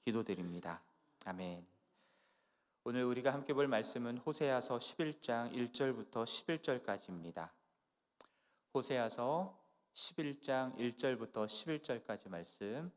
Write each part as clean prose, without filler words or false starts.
기도드립니다. 아멘. 오늘 우리가 함께 볼 말씀은 호세아서 11장 1절부터 11절까지입니다. 호세아서 11장 1절부터 11절까지 말씀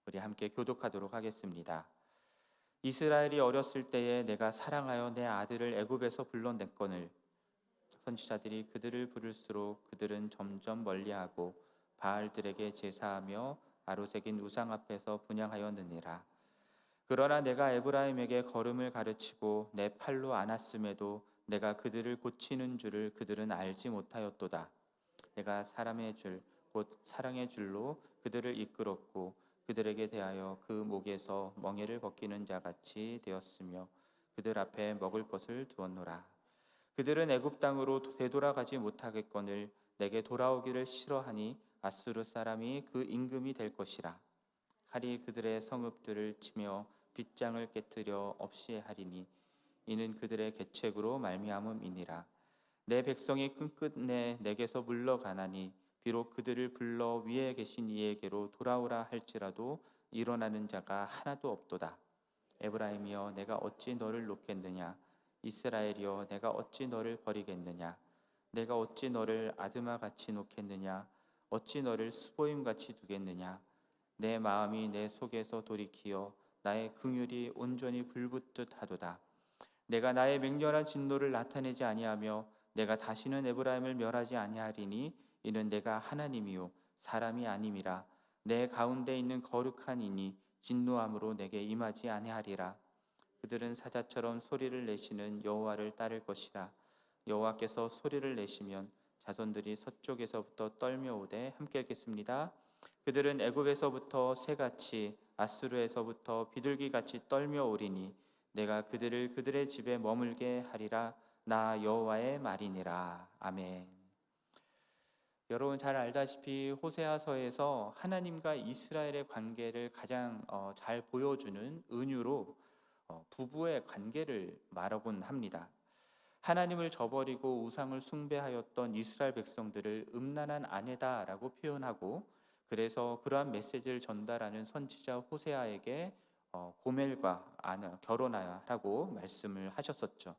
우리 함께 교독하도록 하겠습니다. 이스라엘이 어렸을 때에 내가 사랑하여 내 아들을 애굽에서 불러냈거늘 선지자들이 그들을 부를수록 그들은 점점 멀리하고 바알들에게 제사하며 아로새긴 우상 앞에서 분향하였느니라. 그러나 내가 에브라임에게 걸음을 가르치고 내 팔로 안았음에도 내가 그들을 고치는 줄을 그들은 알지 못하였도다. 내가 사람의 줄 곧 사랑의 줄로 그들을 이끌었고 그들에게 대하여 그 목에서 멍에를 벗기는 자같이 되었으며 그들 앞에 먹을 것을 두었노라. 그들은 애굽 땅으로 되돌아가지 못하겠거늘 내게 돌아오기를 싫어하니 아수르 사람이 그 임금이 될 것이라. 칼이 그들의 성읍들을 치며 빗장을 깨뜨려 없이 하리니 이는 그들의 계책으로 말미암음이니라. 내 백성이 끝끝내 내게서 물러가나니 비록 그들을 불러 위에 계신 이에게로 돌아오라 할지라도 일어나는 자가 하나도 없도다. 에브라임이여 내가 어찌 너를 놓겠느냐. 이스라엘이여 내가 어찌 너를 버리겠느냐. 내가 어찌 너를 아드마같이 놓겠느냐. 어찌 너를 스보임같이 두겠느냐. 내 마음이 내 속에서 돌이키어 나의 긍휼이 온전히 불붙듯 하도다. 내가 나의 맹렬한 진노를 나타내지 아니하며 내가 다시는 에브라임을 멸하지 아니하리니 이는 내가 하나님이요 사람이 아님이라. 내 가운데 있는 거룩한 이니 진노함으로 내게 임하지 아니하리라. 그들은 사자처럼 소리를 내시는 여호와를 따를 것이라. 여호와께서 소리를 내시면 자손들이 서쪽에서부터 떨며오되 함께 읽겠습니다. 그들은 애굽에서부터 새같이 아수르에서부터 비둘기같이 떨며오리니 내가 그들을 그들의 집에 머물게 하리라. 나 여호와의 말이니라. 아멘. 여러분 잘 알다시피 호세아서에서 하나님과 이스라엘의 관계를 가장 잘 보여주는 은유로 부부의 관계를 말하곤 합니다. 하나님을 저버리고 우상을 숭배하였던 이스라엘 백성들을 음란한 아내다라고 표현하고 그래서 그러한 메시지를 전달하는 선지자 호세아에게 고멜과 결혼하라고 말씀을 하셨었죠.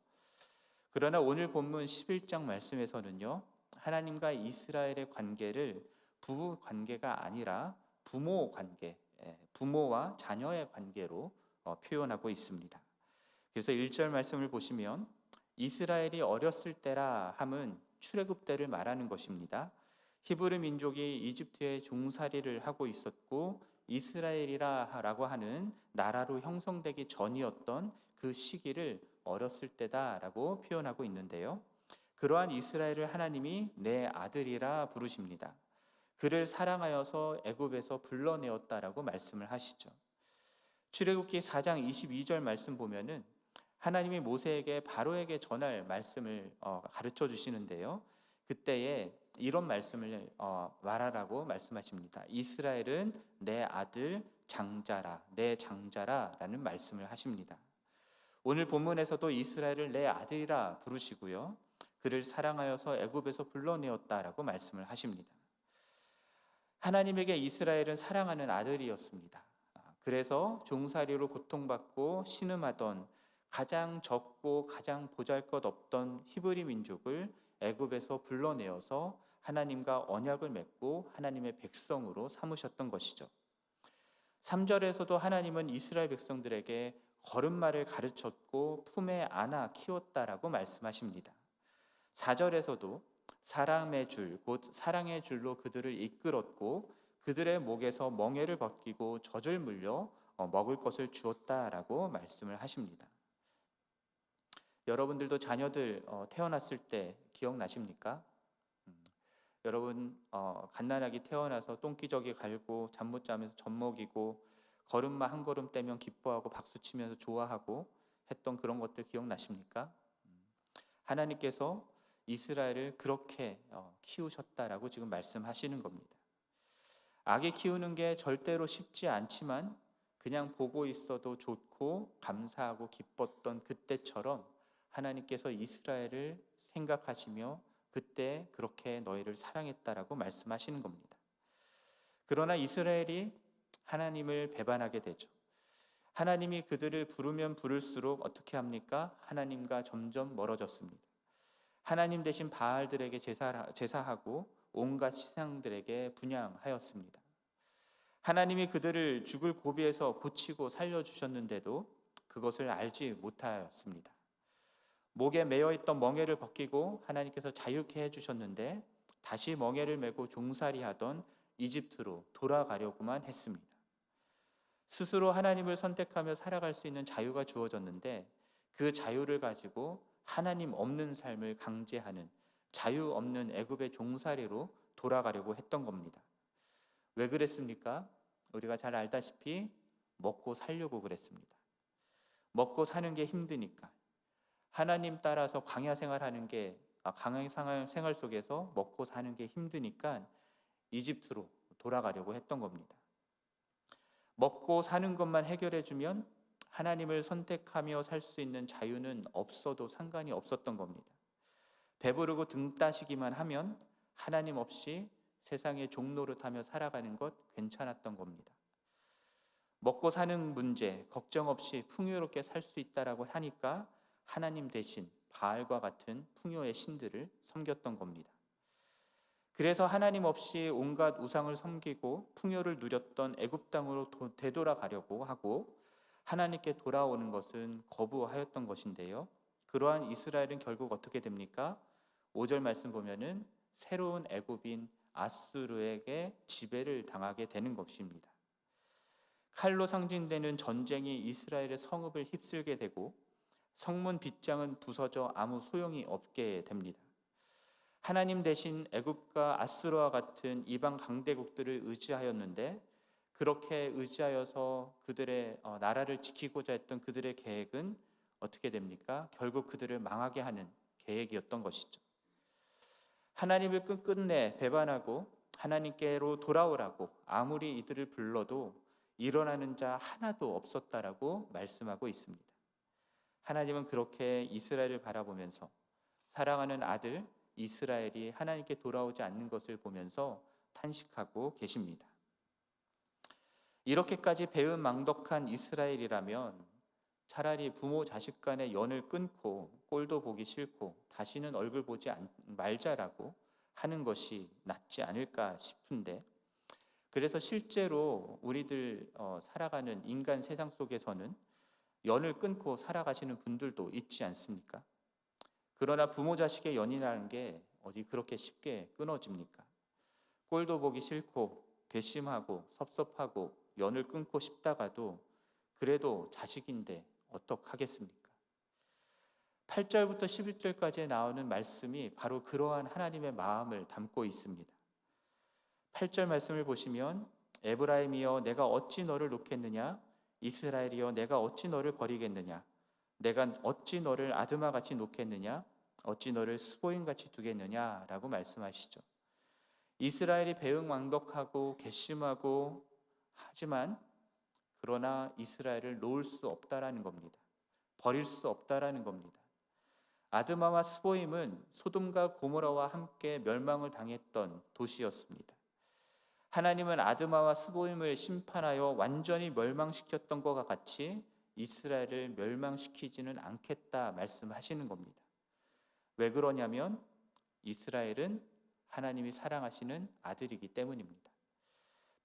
그러나 오늘 본문 11장 말씀에서는요, 하나님과 이스라엘의 관계를 부부 관계가 아니라 부모 관계, 부모와 자녀의 관계로 표현하고 있습니다. 그래서 1절 말씀을 보시면 이스라엘이 어렸을 때라 함은 출애굽 때를 말하는 것입니다. 히브리 민족이 이집트에 종살이를 하고 있었고 이스라엘이라고 하는 나라로 형성되기 전이었던 그 시기를 어렸을 때다라고 표현하고 있는데요. 그러한 이스라엘을 하나님이 내 아들이라 부르십니다. 그를 사랑하여서 애굽에서 불러내었다라고 말씀을 하시죠. 출애굽기 4장 22절 말씀 보면은 하나님이 모세에게 바로에게 전할 말씀을 가르쳐 주시는데요. 그때에 이런 말씀을 말하라고 말씀하십니다. 이스라엘은 내 아들 장자라, 내 장자라라는 말씀을 하십니다. 오늘 본문에서도 이스라엘을 내 아들이라 부르시고요. 그를 사랑하여서 애굽에서 불러내었다라고 말씀을 하십니다. 하나님에게 이스라엘은 사랑하는 아들이었습니다. 그래서 종살이로 고통받고 신음하던 가장 적고 가장 보잘것없던 히브리 민족을 애굽에서 불러내어서 하나님과 언약을 맺고 하나님의 백성으로 삼으셨던 것이죠. 3절에서도 하나님은 이스라엘 백성들에게 걸음마를 가르쳤고 품에 안아 키웠다라고 말씀하십니다. 4절에서도 사랑의 줄, 곧 사랑의 줄로 그들을 이끌었고 그들의 목에서 멍에를 벗기고 젖을 물려 먹을 것을 주었다라고 말씀을 하십니다. 여러분들도 자녀들 태어났을 때 기억나십니까? 여러분 갓난아기 태어나서 똥기저귀 갈고 잠 못 자면서 젖 먹이고 걸음마 한 걸음 떼면 기뻐하고 박수치면서 좋아하고 했던 그런 것들 기억나십니까? 하나님께서 이스라엘을 그렇게 키우셨다라고 지금 말씀하시는 겁니다. 아기 키우는 게 절대로 쉽지 않지만 그냥 보고 있어도 좋고 감사하고 기뻤던 그때처럼 하나님께서 이스라엘을 생각하시며 그때 그렇게 너희를 사랑했다라고 말씀하시는 겁니다. 그러나 이스라엘이 하나님을 배반하게 되죠. 하나님이 그들을 부르면 부를수록 어떻게 합니까? 하나님과 점점 멀어졌습니다. 하나님 대신 바알들에게 제사하고 온갖 신상들에게 분향하였습니다. 하나님이 그들을 죽을 고비에서 고치고 살려주셨는데도 그것을 알지 못하였습니다. 목에 매어있던 멍에를 벗기고 하나님께서 자유케 해주셨는데 다시 멍에를 메고 종살이하던 이집트로 돌아가려고만 했습니다. 스스로 하나님을 선택하며 살아갈 수 있는 자유가 주어졌는데 그 자유를 가지고 하나님 없는 삶을 강제하는 자유 없는 애굽의 종살이로 돌아가려고 했던 겁니다. 왜 그랬습니까? 우리가 잘 알다시피 먹고 살려고 그랬습니다. 먹고 사는 게 힘드니까. 하나님 따라서 광야 생활 속에서 먹고 사는 게 힘드니까 이집트로 돌아가려고 했던 겁니다. 먹고 사는 것만 해결해주면 하나님을 선택하며 살 수 있는 자유는 없어도 상관이 없었던 겁니다. 배부르고 등 따시기만 하면 하나님 없이 세상의 종노릇하며 살아가는 것 괜찮았던 겁니다. 먹고 사는 문제 걱정 없이 풍요롭게 살 수 있다라고 하니까 하나님 대신 바알과 같은 풍요의 신들을 섬겼던 겁니다. 그래서 하나님 없이 온갖 우상을 섬기고 풍요를 누렸던 애굽 땅으로 되돌아가려고 하고 하나님께 돌아오는 것은 거부하였던 것인데요. 그러한 이스라엘은 결국 어떻게 됩니까? 5절 말씀 보면은 새로운 애굽인 아수르에게 지배를 당하게 되는 것입니다. 칼로 상징되는 전쟁이 이스라엘의 성읍을 휩쓸게 되고 성문 빗장은 부서져 아무 소용이 없게 됩니다. 하나님 대신 애굽과 아수르와 같은 이방 강대국들을 의지하였는데 그렇게 의지하여서 그들의 나라를 지키고자 했던 그들의 계획은 어떻게 됩니까? 결국 그들을 망하게 하는 계획이었던 것이죠. 하나님을 끝끝내 배반하고 하나님께로 돌아오라고 아무리 이들을 불러도 일어나는 자 하나도 없었다라고 말씀하고 있습니다. 하나님은 그렇게 이스라엘을 바라보면서 사랑하는 아들 이스라엘이 하나님께 돌아오지 않는 것을 보면서 탄식하고 계십니다. 이렇게까지 배은망덕한 이스라엘이라면 차라리 부모 자식 간의 연을 끊고 꼴도 보기 싫고 다시는 얼굴 보지 말자라고 하는 것이 낫지 않을까 싶은데, 그래서 실제로 우리들 살아가는 인간 세상 속에서는 연을 끊고 살아가시는 분들도 있지 않습니까? 그러나 부모 자식의 연이라는 게 어디 그렇게 쉽게 끊어집니까? 꼴도 보기 싫고 괘씸하고 섭섭하고 연을 끊고 싶다가도 그래도 자식인데 어떡하겠습니까? 8절부터 11절까지 나오는 말씀이 바로 그러한 하나님의 마음을 담고 있습니다. 8절 말씀을 보시면 에브라임이여 내가 어찌 너를 놓겠느냐, 이스라엘이여 내가 어찌 너를 버리겠느냐, 내가 어찌 너를 아드마같이 놓겠느냐, 어찌 너를 스보임같이 두겠느냐라고 말씀하시죠. 이스라엘이 배은망덕하고 괘씸하고 하지만 그러나 이스라엘을 놓을 수 없다라는 겁니다. 버릴 수 없다라는 겁니다. 아드마와 스보임은 소돔과 고모라와 함께 멸망을 당했던 도시였습니다. 하나님은 아드마와 스보임을 심판하여 완전히 멸망시켰던 것과 같이 이스라엘을 멸망시키지는 않겠다 말씀하시는 겁니다. 왜 그러냐면 이스라엘은 하나님이 사랑하시는 아들이기 때문입니다.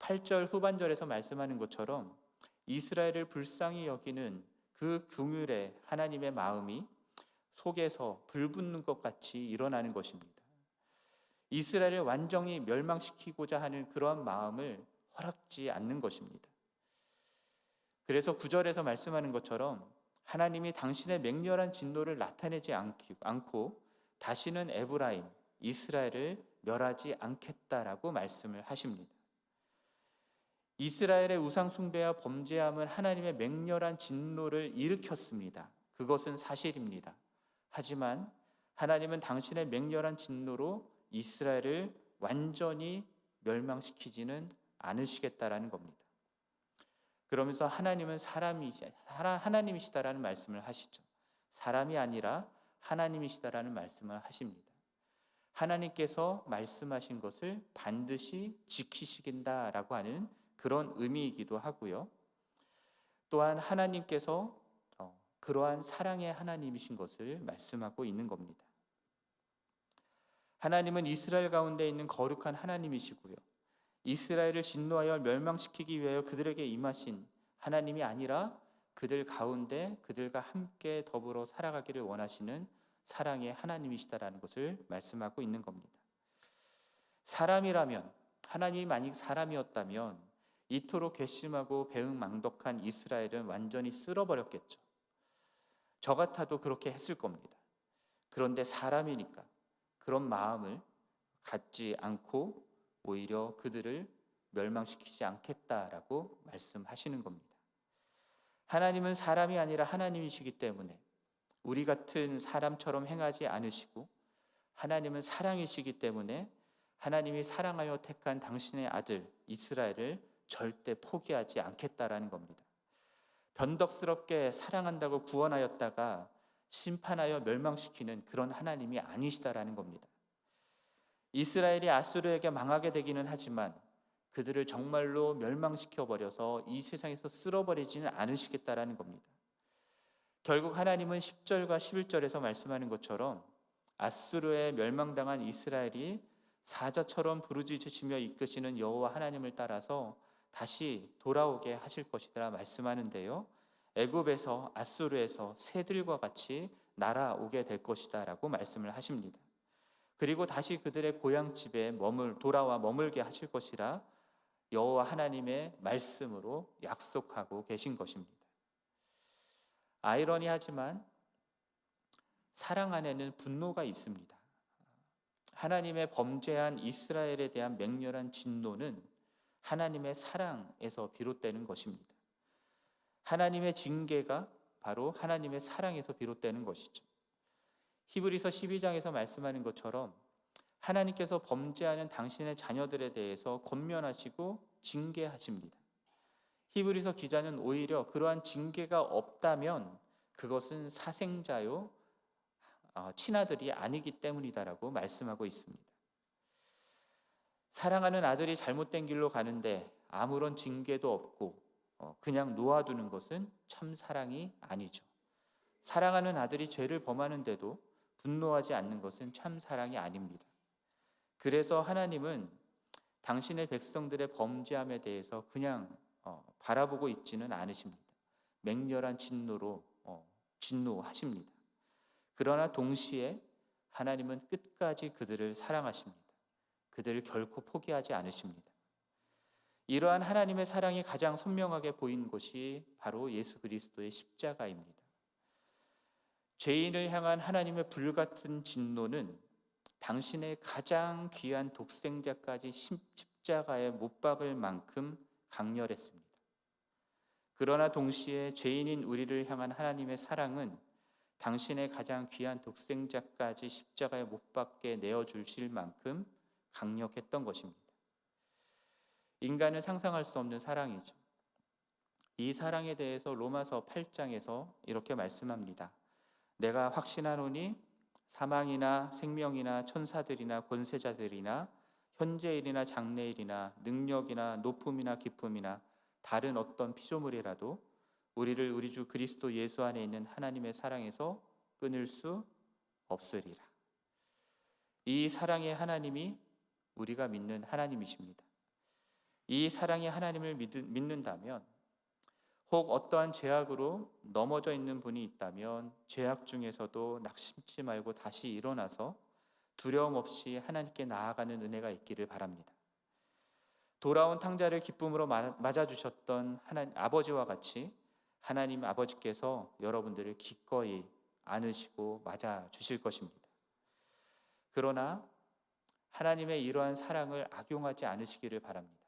8절 후반절에서 말씀하는 것처럼 이스라엘을 불쌍히 여기는 그 긍휼의 하나님의 마음이 속에서 불붙는 것 같이 일어나는 것입니다. 이스라엘을 완전히 멸망시키고자 하는 그러한 마음을 허락지 않는 것입니다. 그래서 9절에서 말씀하는 것처럼 하나님이 당신의 맹렬한 진노를 나타내지 않고 다시는 에브라임, 이스라엘을 멸하지 않겠다라고 말씀을 하십니다. 이스라엘의 우상 숭배와 범죄함은 하나님의 맹렬한 진노를 일으켰습니다. 그것은 사실입니다. 하지만 하나님은 당신의 맹렬한 진노로 이스라엘을 완전히 멸망시키지는 않으시겠다라는 겁니다. 그러면서 하나님은 하나님이시다라는 말씀을 하시죠. 사람이 아니라 하나님이시다라는 말씀을 하십니다. 하나님께서 말씀하신 것을 반드시 지키시긴다라고 하는 그런 의미이기도 하고요. 또한 하나님께서 그러한 사랑의 하나님이신 것을 말씀하고 있는 겁니다. 하나님은 이스라엘 가운데 있는 거룩한 하나님이시고요, 이스라엘을 진노하여 멸망시키기 위하여 그들에게 임하신 하나님이 아니라 그들 가운데 그들과 함께 더불어 살아가기를 원하시는 사랑의 하나님이시다라는 것을 말씀하고 있는 겁니다. 사람이라면, 하나님이 만약 사람이었다면 이토록 괘씸하고 배은망덕한 이스라엘은 완전히 쓸어버렸겠죠. 저 같아도 그렇게 했을 겁니다. 그런데 사람이니까 그런 마음을 갖지 않고 오히려 그들을 멸망시키지 않겠다라고 말씀하시는 겁니다. 하나님은 사람이 아니라 하나님이시기 때문에 우리 같은 사람처럼 행하지 않으시고, 하나님은 사랑이시기 때문에 하나님이 사랑하여 택한 당신의 아들 이스라엘을 절대 포기하지 않겠다라는 겁니다. 변덕스럽게 사랑한다고 구원하였다가 심판하여 멸망시키는 그런 하나님이 아니시다라는 겁니다. 이스라엘이 아수르에게 망하게 되기는 하지만 그들을 정말로 멸망시켜버려서 이 세상에서 쓸어버리지는 않으시겠다라는 겁니다. 결국 하나님은 10절과 11절에서 말씀하는 것처럼 아수르에 멸망당한 이스라엘이 사자처럼 부르짖으시며 이끄시는 여호와 하나님을 따라서 다시 돌아오게 하실 것이라 말씀하는데요, 애굽에서, 아수르에서 새들과 같이 날아오게 될 것이다 라고 말씀을 하십니다. 그리고 다시 그들의 고향집에 돌아와 머물게 하실 것이라 여호와 하나님의 말씀으로 약속하고 계신 것입니다. 아이러니하지만 사랑 안에는 분노가 있습니다. 하나님의 범죄한 이스라엘에 대한 맹렬한 진노는 하나님의 사랑에서 비롯되는 것입니다. 하나님의 징계가 바로 하나님의 사랑에서 비롯되는 것이죠. 히브리서 12장에서 말씀하는 것처럼 하나님께서 범죄하는 당신의 자녀들에 대해서 권면하시고 징계하십니다. 히브리서 기자는 오히려 그러한 징계가 없다면 그것은 사생자요, 친아들이 아니기 때문이다라고 말씀하고 있습니다. 사랑하는 아들이 잘못된 길로 가는데 아무런 징계도 없고 그냥 놓아두는 것은 참 사랑이 아니죠. 사랑하는 아들이 죄를 범하는데도 분노하지 않는 것은 참 사랑이 아닙니다. 그래서 하나님은 당신의 백성들의 범죄함에 대해서 그냥 바라보고 있지는 않으십니다. 맹렬한 진노로 진노하십니다. 그러나 동시에 하나님은 끝까지 그들을 사랑하십니다. 그들을 결코 포기하지 않으십니다. 이러한 하나님의 사랑이 가장 선명하게 보인 것이 바로 예수 그리스도의 십자가입니다. 죄인을 향한 하나님의 불같은 진노는 당신의 가장 귀한 독생자까지 십자가에 못 박을 만큼 강렬했습니다. 그러나 동시에 죄인인 우리를 향한 하나님의 사랑은 당신의 가장 귀한 독생자까지 십자가에 못 박게 내어주실 만큼 강력했던 것입니다. 인간은 상상할 수 없는 사랑이죠. 이 사랑에 대해서 로마서 8장에서 이렇게 말씀합니다. 내가 확신하노니 사망이나 생명이나 천사들이나 권세자들이나 현재일이나 장래일이나 능력이나 높음이나 깊음이나 다른 어떤 피조물이라도 우리를 우리 주 그리스도 예수 안에 있는 하나님의 사랑에서 끊을 수 없으리라. 이 사랑의 하나님이 우리가 믿는 하나님이십니다. 이 사랑의 하나님을 믿는다면, 혹 어떠한 죄악으로 넘어져 있는 분이 있다면 죄악 중에서도 낙심치 말고 다시 일어나서 두려움 없이 하나님께 나아가는 은혜가 있기를 바랍니다. 돌아온 탕자를 기쁨으로 맞아주셨던 하나님 아버지와 같이 하나님 아버지께서 여러분들을 기꺼이 안으시고 맞아주실 것입니다. 그러나 하나님의 이러한 사랑을 악용하지 않으시기를 바랍니다.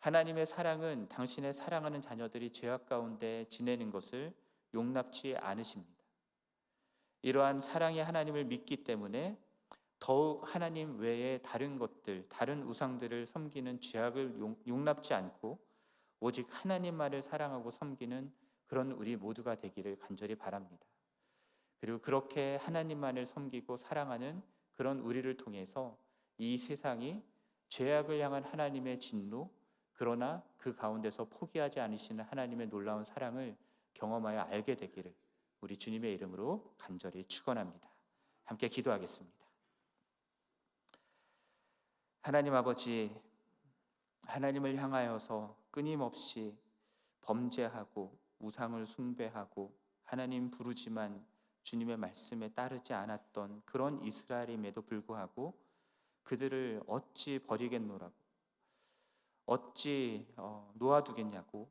하나님의 사랑은 당신의 사랑하는 자녀들이 죄악 가운데 지내는 것을 용납치 않으십니다. 이러한 사랑의 하나님을 믿기 때문에 더욱 하나님 외에 다른 것들, 다른 우상들을 섬기는 죄악을 용납지 않고 오직 하나님만을 사랑하고 섬기는 그런 우리 모두가 되기를 간절히 바랍니다. 그리고 그렇게 하나님만을 섬기고 사랑하는 그런 우리를 통해서 이 세상이 죄악을 향한 하나님의 진노, 그러나 그 가운데서 포기하지 않으시는 하나님의 놀라운 사랑을 경험하여 알게 되기를 우리 주님의 이름으로 간절히 축원합니다. 함께 기도하겠습니다. 하나님 아버지, 하나님을 향하여서 끊임없이 범죄하고 우상을 숭배하고 하나님 부르지만 주님의 말씀에 따르지 않았던 그런 이스라엘임에도 불구하고 그들을 어찌 버리겠노라고, 어찌 놓아두겠냐고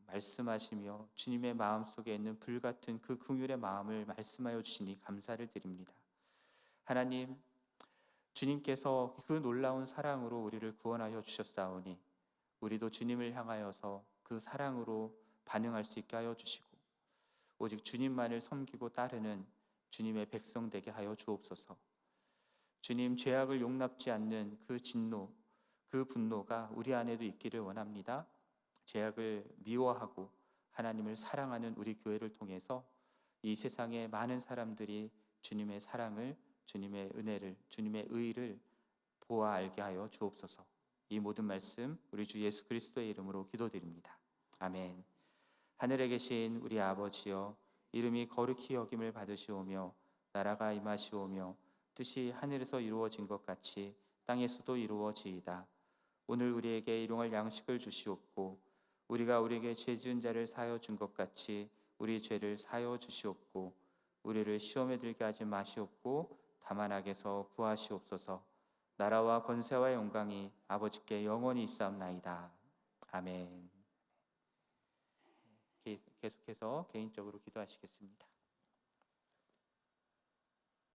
말씀하시며 주님의 마음속에 있는 불같은 그 긍휼의 마음을 말씀하여 주시니 감사를 드립니다. 하나님, 주님께서 그 놀라운 사랑으로 우리를 구원하여 주셨사오니 우리도 주님을 향하여서 그 사랑으로 반응할 수 있게 하여 주시고 오직 주님만을 섬기고 따르는 주님의 백성 되게 하여 주옵소서. 주님, 죄악을 용납지 않는 그 진노, 그 분노가 우리 안에도 있기를 원합니다. 죄악을 미워하고 하나님을 사랑하는 우리 교회를 통해서 이 세상의 많은 사람들이 주님의 사랑을, 주님의 은혜를, 주님의 의를 보아 알게 하여 주옵소서. 이 모든 말씀 우리 주 예수 그리스도의 이름으로 기도드립니다. 아멘. 하늘에 계신 우리 아버지여, 이름이 거룩히 여김을 받으시오며 나라가 임하시오며 뜻이 하늘에서 이루어진 것 같이 땅에서도 이루어지이다. 오늘 우리에게 일용할 양식을 주시옵고 우리가 우리에게 죄 지은 자를 사하여 준 것 같이 우리 죄를 사하여 주시옵고 우리를 시험에 들게 하지 마시옵고 다만 악에서 구하시옵소서. 나라와 권세와 영광이 아버지께 영원히 있사옵나이다. 아멘. 계속해서 개인적으로 기도하시겠습니다.